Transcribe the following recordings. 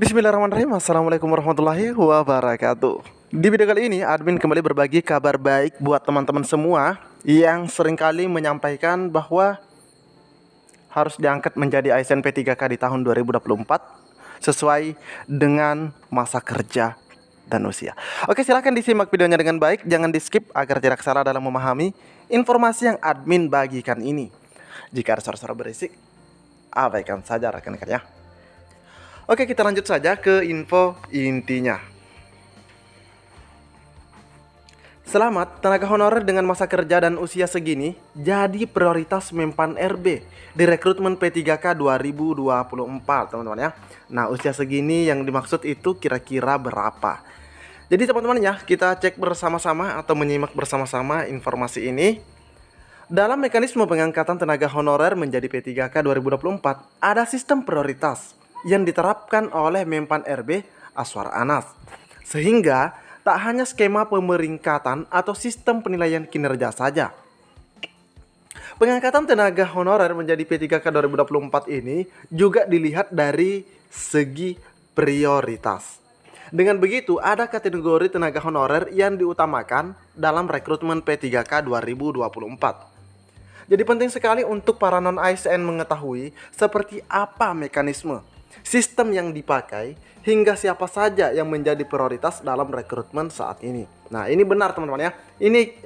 Bismillahirrahmanirrahim. Assalamualaikum warahmatullahi wabarakatuh. Di video kali ini, admin kembali berbagi kabar baik buat teman-teman semua yang seringkali menyampaikan bahwa harus diangkat menjadi ASN P3K di tahun 2024 sesuai dengan masa kerja dan usia. Oke, silahkan disimak videonya dengan baik, jangan di skip agar tidak salah dalam memahami informasi yang admin bagikan ini. Jika ada suara-suara berisik, abaikan saja rekan-rekan ya. Oke, kita lanjut saja ke info intinya. Selamat, tenaga honorer dengan masa kerja dan usia segini jadi prioritas Mempan RB di rekrutmen P3K 2024, teman-teman ya. Nah, usia segini yang dimaksud itu kira-kira berapa? Jadi teman-teman ya, kita cek bersama-sama atau menyimak bersama-sama informasi ini. Dalam mekanisme pengangkatan tenaga honorer menjadi P3K 2024, ada sistem prioritas yang diterapkan oleh Mempan RB Aswar Anas, sehingga tak hanya skema pemeringkatan atau sistem penilaian kinerja saja. Pengangkatan tenaga honorer menjadi P3K 2024 ini juga dilihat dari segi prioritas. Dengan begitu, ada kategori tenaga honorer yang diutamakan dalam rekrutmen P3K 2024. Jadi penting sekali untuk para non-ASN mengetahui seperti apa mekanisme, sistem yang dipakai, hingga siapa saja yang menjadi prioritas dalam rekrutmen saat ini. Nah, ini benar teman-teman ya. Ini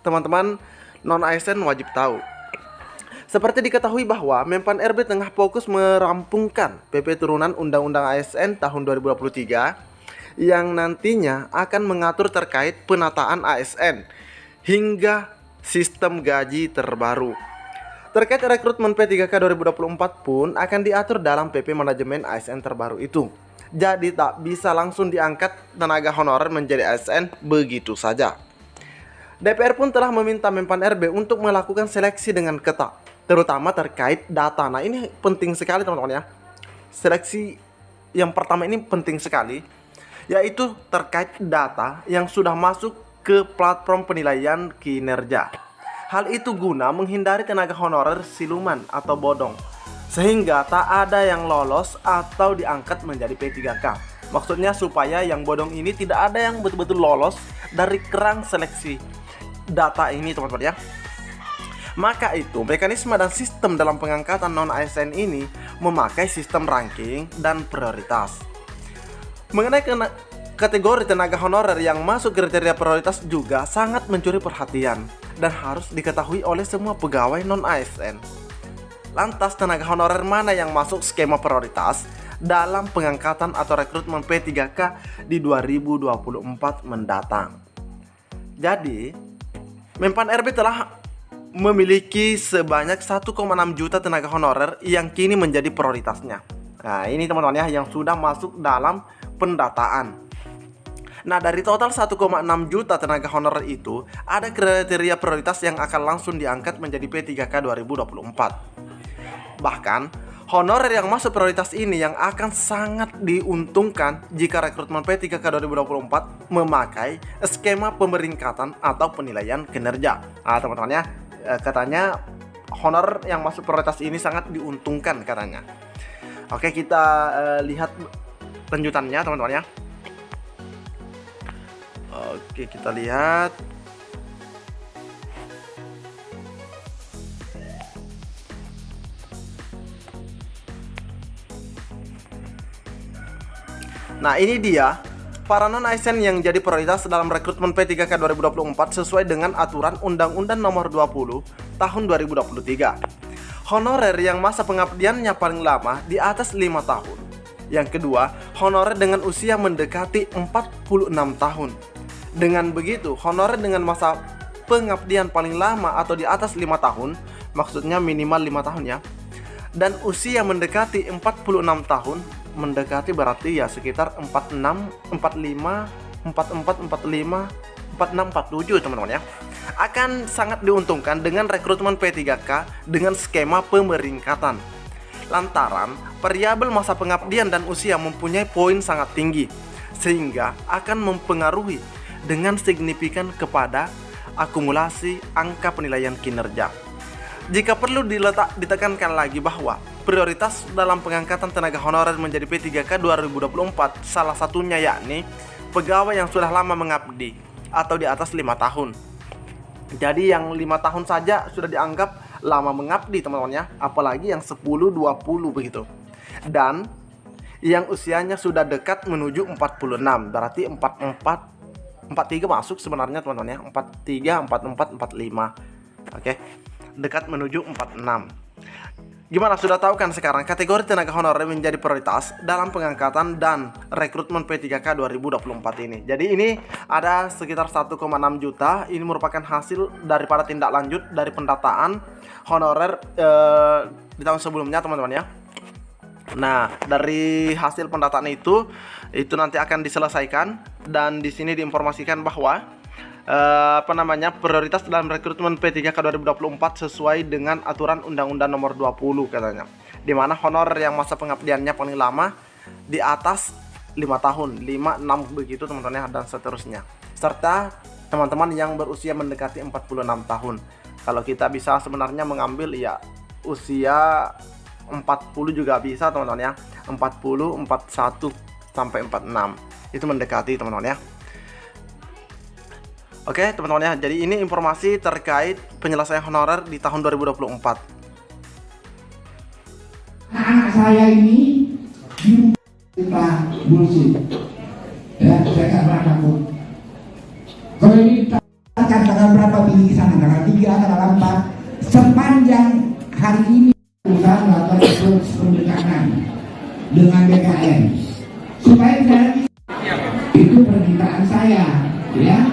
teman-teman non-ASN wajib tahu. Seperti diketahui bahwa Mempan RB tengah fokus merampungkan PP Turunan Undang-Undang ASN tahun 2023 yang nantinya akan mengatur terkait penataan ASN hingga sistem gaji terbaru. Terkait rekrutmen P3K 2024 pun akan diatur dalam PP Manajemen ASN terbaru itu. Jadi tak bisa langsung diangkat tenaga honorer menjadi ASN begitu saja. DPR pun telah meminta Mempan RB untuk melakukan seleksi dengan ketat, terutama terkait data. Nah, ini penting sekali teman-teman ya. Seleksi yang pertama ini penting sekali, yaitu terkait data yang sudah masuk ke platform penilaian kinerja. Hal itu guna menghindari tenaga honorer siluman atau bodong, sehingga tak ada yang lolos atau diangkat menjadi P3K. Maksudnya supaya yang bodong ini tidak ada yang betul-betul lolos dari kerang seleksi data ini teman-teman ya. Maka itu mekanisme dan sistem dalam pengangkatan non-ASN ini memakai sistem ranking dan prioritas. Mengenai kategori tenaga honorer yang masuk kriteria prioritas juga sangat mencuri perhatian dan harus diketahui oleh semua pegawai non-ASN. Lantas tenaga honorer mana yang masuk skema prioritas dalam pengangkatan atau rekrutmen P3K di 2024 mendatang? Jadi, Mempan RB telah memiliki sebanyak 1,6 juta tenaga honorer yang kini menjadi prioritasnya. Nah, ini teman-teman ya yang sudah masuk dalam pendataan. Nah, dari total 1,6 juta tenaga honorer itu, ada kriteria prioritas yang akan langsung diangkat menjadi P3K 2024. Bahkan, honorer yang masuk prioritas ini yang akan sangat diuntungkan jika rekrutmen P3K 2024 memakai skema pemeringkatan atau penilaian kinerja. Nah, teman-teman ya, katanya honorer yang masuk prioritas ini sangat diuntungkan katanya. Oke, kita lihat lanjutannya teman-teman ya. Oke, kita lihat. Nah, ini dia para non-ASN yang jadi prioritas dalam rekrutmen P3K 2024 sesuai dengan aturan Undang-Undang Nomor 20 Tahun 2023. Honorer yang masa pengabdiannya paling lama di atas 5 tahun. Yang kedua, honorer dengan usia mendekati 46 tahun. Dengan begitu, honorer dengan masa pengabdian paling lama atau di atas 5 tahun, maksudnya minimal 5 tahun ya, dan usia mendekati 46 tahun, mendekati berarti ya sekitar 46, 45, 44, 45, 46, 47 teman-teman ya, akan sangat diuntungkan dengan rekrutmen P3K dengan skema pemeringkatan. Lantaran variabel masa pengabdian dan usia mempunyai poin sangat tinggi, sehingga akan mempengaruhi dengan signifikan kepada akumulasi angka penilaian kinerja. Jika perlu ditekankan lagi bahwa prioritas dalam pengangkatan tenaga honorer menjadi P3K 2024 salah satunya yakni pegawai yang sudah lama mengabdi atau di atas 5 tahun. Jadi yang 5 tahun saja sudah dianggap lama mengabdi teman-teman ya, apalagi yang 10-20 begitu. Dan yang usianya sudah dekat menuju 46, berarti 43 masuk sebenarnya teman-teman ya, 43, 44, 45. Oke, dekat menuju 46. Gimana, sudah tahu kan sekarang kategori tenaga honorer menjadi prioritas dalam pengangkatan dan rekrutmen P3K 2024 ini. Jadi ini ada sekitar 1,6 juta. Ini merupakan hasil daripada tindak lanjut dari pendataan honorer di tahun sebelumnya teman-teman ya. Nah, dari hasil pendataan itu nanti akan diselesaikan, dan di sini diinformasikan bahwa prioritas dalam rekrutmen P3K 2024 sesuai dengan aturan Undang-Undang Nomor 20 katanya. Di mana honorer yang masa pengabdiannya paling lama di atas 5 tahun, 5, 6 begitu teman-teman ya, dan seterusnya. Serta teman-teman yang berusia mendekati 46 tahun. Kalau kita bisa sebenarnya mengambil ya usia 40 juga bisa teman-teman ya. 40, 41 sampai 46. Itu mendekati teman-teman ya. Oke teman-teman ya, jadi ini informasi terkait penyelesaian honorer di tahun 2024. Anak saya ini kita bullshit ya, saya nggak pernah takut. Kalau ini tanggal berapa pilih ke sana, tanggal 3, tanggal 4, sepanjang hari ini usaha melakukan pendekatan dengan BKN supaya tidak, itu permintaan saya ya.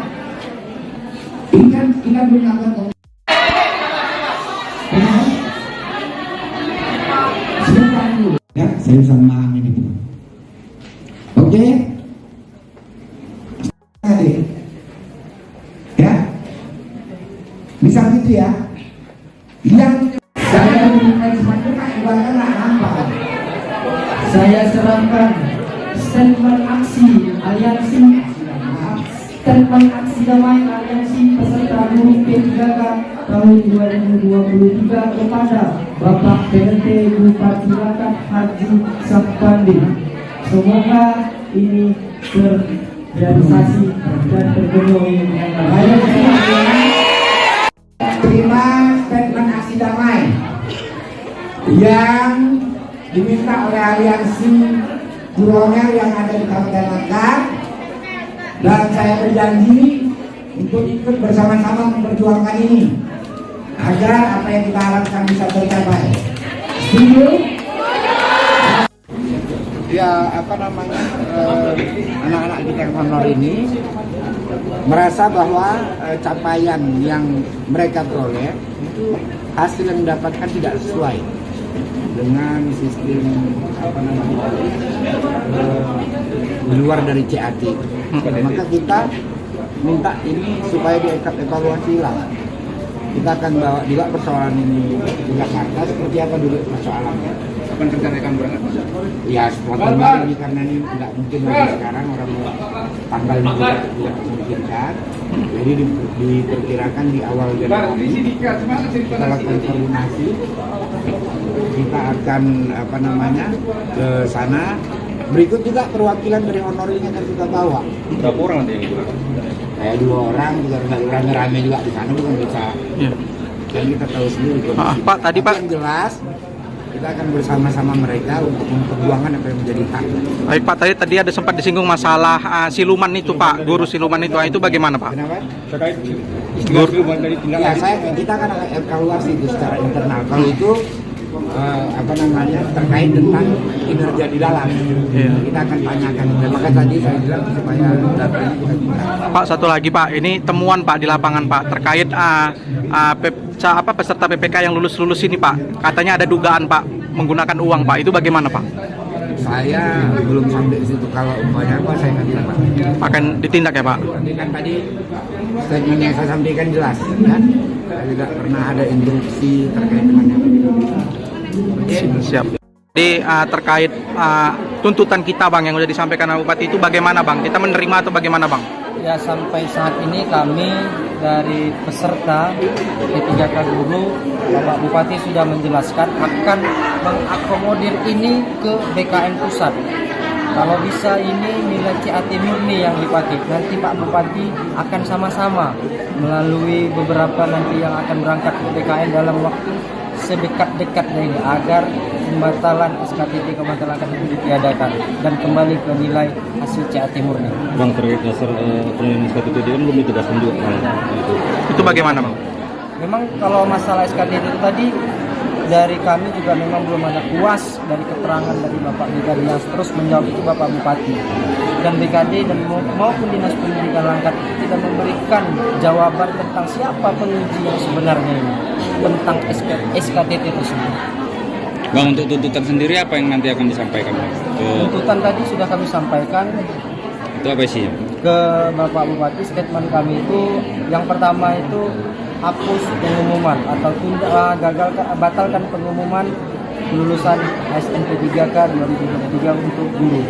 Ini kan kita belum melakukan sebentar dulu ya, saya bisa memahami itu. Oke, ya, bisa gitu ya. Yang saya berikan semacamnya ibaratkan apa? Saya serahkan statement aksi aliansi damai aliansi peserta buruh P3K tahun 2023 kepada Bapak PLT Bupati Cilacap Haji Sapandi. Semoga ini terrealisasi dan terpenuhi dengan baik. Terima statement aksi damai yang diminta oleh aliansi buronel yang ada di Kabupaten Langkat, dan saya berjanji untuk ikut bersama-sama memperjuangkan ini agar apa yang kita harapkan bisa tercapai. Setuju? Ya, anak-anak kita yang honor ini merasa bahwa capaian yang mereka peroleh itu hasil yang didapatkan tidak sesuai dengan sistem di luar dari CAT. Maka kita minta ini supaya dievaluasi ulang. Kita akan bawa juga persoalan ini ke Jakarta, seperti apa dulu persoalannya. Kapan rencana akan berangkat? Ya spontan lagi, karena ini tidak mungkin lagi sekarang, orang tanggal juga tidak memungkinkan. Jadi diperkirakan di awal Januari kita lakukan koordinasi. Kita akan ke sana. Berikut juga perwakilan dari honor ini akan kita bawa. Berapa orang nanti yang ikut? Kayak 2 orang, juga rame-rame juga di sana bukan bisa. Iya. Dan kita tahu sendiri. Pak, tadi Pak. Yang jelas kita akan bersama-sama mereka untuk memperjuangkan apa yang menjadi hak. Baik Pak, tadi ada sempat disinggung masalah siluman itu Pak, guru siluman itu bagaimana Pak? Kenapa? Terkait guru siluman dari tindak. Ya, kita akan evaluasi itu secara internal. Kalau itu terkait tentang kinerja di dalam, kita akan tanyakan. Maka tadi saya bilang supaya datanya kita minta. Pak, satu lagi Pak, ini temuan Pak di lapangan Pak terkait peserta PPK yang lulus ini Pak, katanya ada dugaan Pak menggunakan uang Pak, itu bagaimana Pak? Saya belum sampai situ. Kalau umpamanya apa saya akan tindak. Akan ditindak ya Pak? Tapi kan tadi statement yang saya sampaikan jelas kan, tidak pernah ada instruksi terkait dengan yang Siap. Jadi terkait tuntutan kita Bang yang sudah disampaikan oleh Bupati itu bagaimana Bang? Kita menerima atau bagaimana Bang? Ya, sampai saat ini kami dari peserta P3K Guru, Bapak Bupati sudah menjelaskan akan mengakomodir ini ke BKN pusat. Kalau bisa ini nilai CAT murni yang dipakai. Nanti Pak Bupati akan sama-sama melalui beberapa nanti yang akan berangkat ke BKN dalam waktu sedekat-dekatnya ini agar pembatalan SKTT kebatalan itu ditiadakan dan kembali ke nilai hasil CAT murni. Bang, terkait dasar penilaian SKTT itu kan belum ditegaskan juga. Itu bagaimana Bang? Memang kalau masalah SKTT itu tadi dari kami juga memang belum ada puas dari keterangan dari Bapak BKD yang terus menjawab itu Bapak Bupati dan BKD dan maupun Dinas Pendidikan Langkat tidak memberikan jawaban tentang siapa penguji yang sebenarnya ini tentang SKTT tersebut. Bang, untuk tuntutan sendiri apa yang nanti akan disampaikan Bang? Tuntutan tadi sudah kami sampaikan Itu apa sih? ke Bapak Bupati. Statement kami itu yang pertama itu hapus pengumuman atau batalkan pengumuman lulusan SNP3K 2023 untuk guru.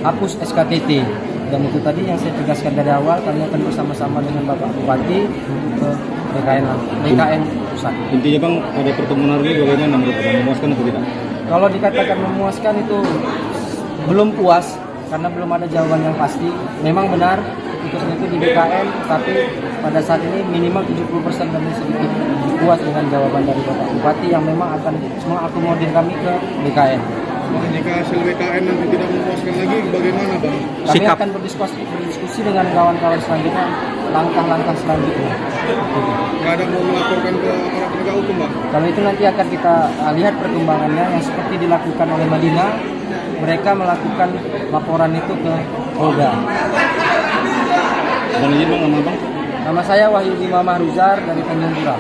Hapus SKTT. Dan itu tadi yang saya tegaskan dari awal, kami akan bersama-sama dengan Bapak Bupati ke BKN pusat. Intinya Bang, pada pertemuan hari ini bagaimana menurut Bang? Memuaskan atau tidak? Kalau dikatakan memuaskan itu belum puas karena belum ada jawaban yang pasti. Memang benar keputusan itu di BKN, tapi pada saat ini minimal 70% kami sedikit puas dengan jawaban dari Bapak Bupati yang memang akan mengakomodir kami ke BKN. Jika hasil BKN nanti tidak memuaskan lagi, bagaimana Bang? Kami Sikap. akan berdiskusi dengan kawan-kawan selanjutnya, langkah-langkah selanjutnya. Nggak ada mau melaporkan ke aparat penegak hukum Bang? Kalau itu nanti akan kita lihat perkembangannya yang seperti dilakukan oleh Madinah. Mereka melakukan laporan itu ke Polda. Bang, izin Bang, nama Bang? Nama saya Wahyu Bima Mahruzar dari Tanjung Pura.